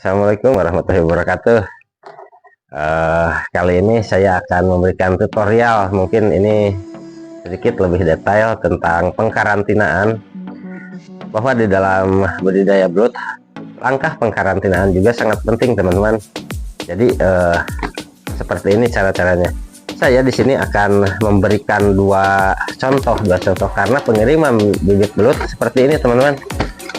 Assalamualaikum warahmatullahi wabarakatuh. Kali ini saya akan memberikan tutorial, mungkin ini sedikit lebih detail tentang pengkarantinaan, bahwa di dalam budidaya belut langkah pengkarantinaan juga sangat penting teman-teman. Jadi seperti ini cara-caranya. Saya di sini akan memberikan dua contoh karena pengiriman bibit belut seperti ini teman-teman.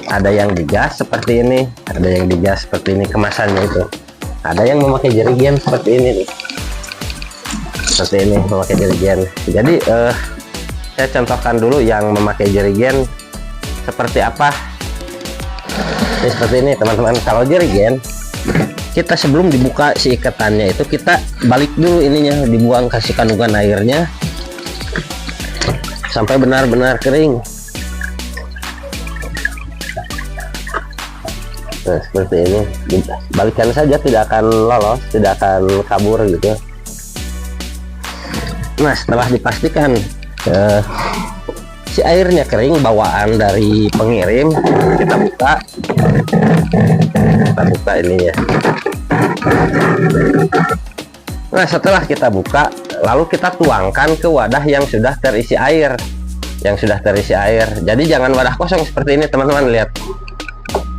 Ada yang digas seperti ini, ada yang digas seperti ini kemasannya itu. Ada yang memakai jerigen seperti ini nih. Seperti ini memakai jerigen. Jadi saya contohkan dulu yang memakai jerigen seperti apa. Ini seperti ini teman-teman. Kalau jerigen, kita sebelum dibuka si ikatannya itu kita balik dulu ininya, dibuang kasih kandungan airnya sampai benar-benar kering. Nah, seperti ini, balikan saja, tidak akan lolos, tidak akan kabur gitu. Nah, setelah dipastikan si airnya kering bawaan dari pengirim, kita buka ininya. Nah, setelah kita buka, lalu kita tuangkan ke wadah yang sudah terisi air, Jadi jangan wadah kosong seperti ini teman-teman. Lihat,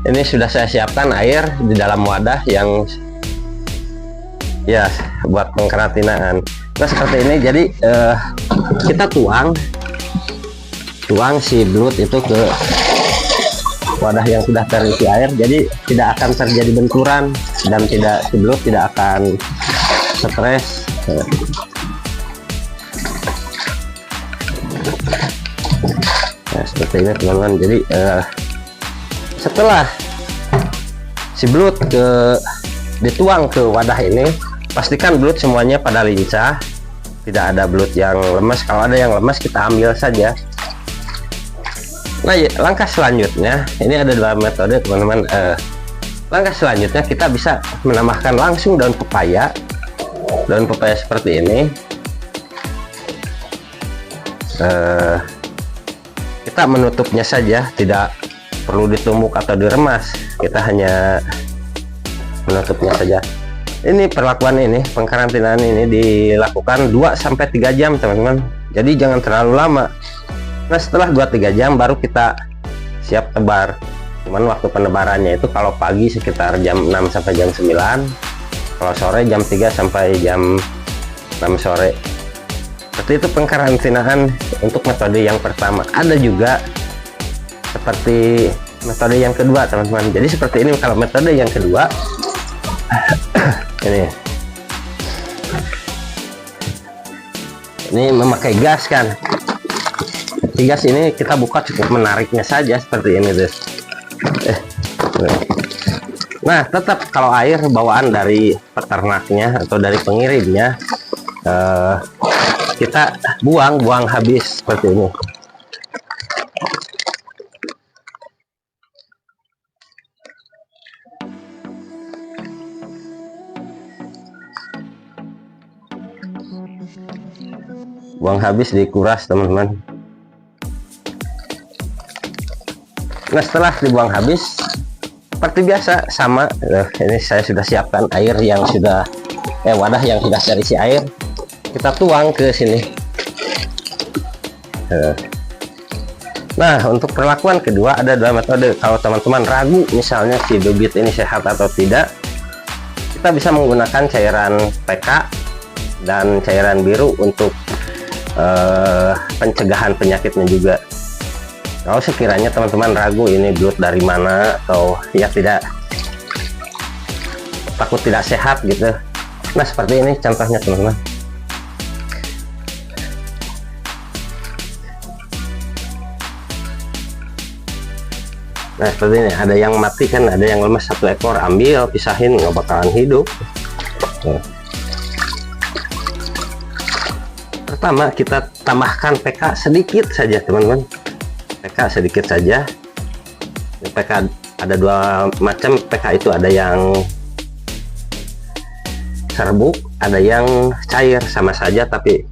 ini sudah saya siapkan air di dalam wadah yang ya buat pengkarantinaan. Nah, seperti ini. Jadi kita tuang si belut itu ke wadah yang sudah terisi air, jadi tidak akan terjadi benturan dan si belut tidak akan stres. Nah, seperti ini teman-teman. Jadi setelah si belut dituang ke wadah ini, pastikan belut semuanya pada lincah, tidak ada belut yang lemas. Kalau ada yang lemas kita ambil saja. Nah, langkah selanjutnya, ini ada dua metode teman-teman. Langkah selanjutnya kita bisa menambahkan langsung daun pepaya seperti ini. Kita menutupnya saja, tidak perlu ditumbuk atau diremas, kita hanya menutupnya saja. Ini perlakuan ini, pengkarantinaan ini dilakukan 2-3 jam teman-teman, jadi jangan terlalu lama. Nah, setelah 2-3 jam baru kita siap tebar. Cuman waktu penebarannya itu kalau pagi sekitar jam 6 sampai jam 9, kalau sore jam 3 sampai jam 6 sore. Seperti itu pengkarantinaan untuk metode yang pertama. Ada juga seperti metode yang kedua teman-teman. Jadi seperti ini kalau metode yang kedua. ini memakai gas kan. Gas ini kita buka cukup menariknya saja seperti ini guys. Nah, tetap kalau air bawaan dari peternaknya atau dari pengirimnya kita buang habis seperti ini. Buang habis, dikuras teman-teman. Nah, setelah dibuang habis seperti biasa sama, ini saya sudah siapkan air yang sudah wadah yang sudah terisi air, kita tuang ke sini. Nah, untuk perlakuan kedua ada dua metode. Kalau teman-teman ragu misalnya si bibit ini sehat atau tidak, kita bisa menggunakan cairan PK dan cairan biru untuk pencegahan penyakitnya juga. Kalau sekiranya teman-teman ragu ini belut dari mana, atau ya tidak, takut tidak sehat gitu. Nah, seperti ini contohnya teman-teman. Nah, seperti ini, ada yang mati kan, ada yang lemas 1 ekor, ambil, pisahin, nggak bakalan hidup. Pertama kita tambahkan PK sedikit saja teman-teman. PK sedikit saja. PK ada dua macam PK itu, ada yang serbuk, ada yang cair, sama saja tapi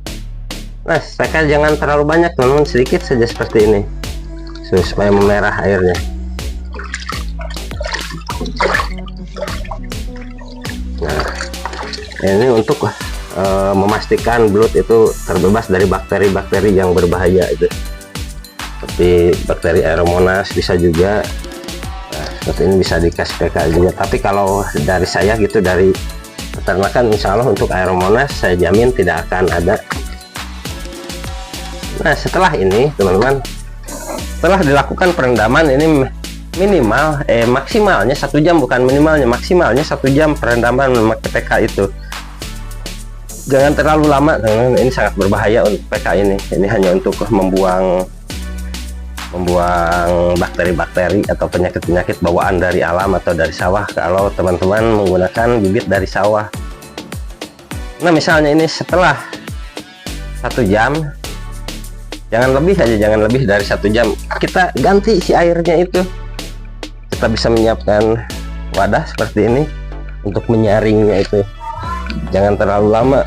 nah PK jangan terlalu banyak teman-teman, sedikit saja seperti ini supaya memerah airnya. Ini untuk memastikan belut itu terbebas dari bakteri-bakteri yang berbahaya itu, seperti bakteri Aeromonas bisa juga. Nah, seperti ini bisa dikasih PK juga. Tapi kalau dari saya gitu, dari peternakan, insya Allah untuk Aeromonas saya jamin tidak akan ada. Nah, setelah ini teman-teman, setelah dilakukan perendaman ini minimal maksimalnya 1 jam, bukan minimalnya, maksimalnya 1 jam perendaman memakai PK itu. Jangan terlalu lama teman-teman, ini sangat berbahaya untuk PK ini hanya untuk membuang bakteri-bakteri atau penyakit-penyakit bawaan dari alam atau dari sawah kalau teman-teman menggunakan bibit dari sawah. Nah, misalnya ini setelah 1 jam, jangan lebih aja, jangan lebih dari 1 jam kita ganti si airnya itu. Kita bisa menyiapkan wadah seperti ini untuk menyaringnya itu. Jangan terlalu lama.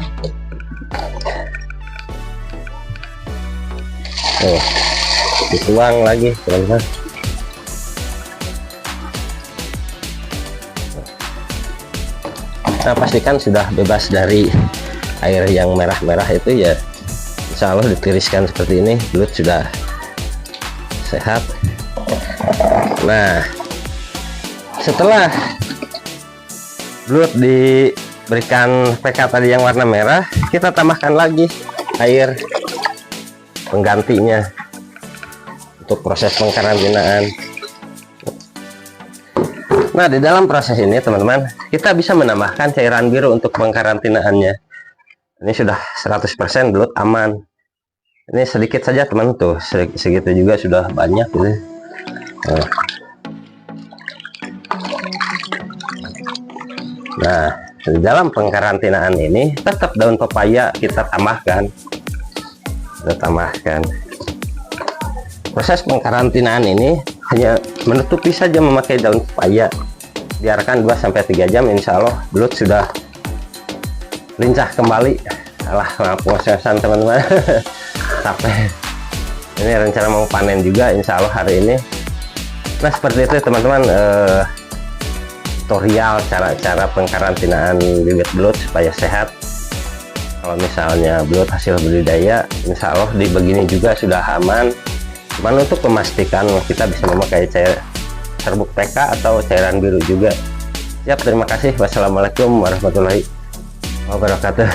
Dituang lagi teman-teman. Nah, pastikan sudah bebas dari air yang merah-merah itu ya, insya Allah ditiriskan seperti ini, belut sudah sehat. Nah, setelah belut diberikan PK tadi yang warna merah, kita tambahkan lagi air penggantinya untuk proses pengkarantinaan. Nah, di dalam proses ini teman-teman, kita bisa menambahkan cairan biru untuk pengkarantinaannya. Ini sudah 100% belut aman. Ini sedikit saja teman, tuh segitu juga sudah banyak ini. Nah, di dalam pengkarantinaan ini tetap daun pepaya kita tambahkan. Proses pengkarantinaan ini hanya menutupi saja memakai daun pepaya. Biarkan 2-3 jam, insya Allah belut sudah lincah kembali. Maaf ngos-ngosan teman-teman. Capek. Ini rencana mau panen juga insya Allah hari ini. Nah, seperti itu teman-teman, tutorial cara-cara pengkarantinaan bibit belut supaya sehat. Kalau misalnya belut hasil budidaya, insya Allah di begini juga sudah aman. Cuman untuk memastikan kita bisa memakai serbuk PK atau cairan biru juga. Siap, terima kasih. Wassalamualaikum warahmatullahi wabarakatuh.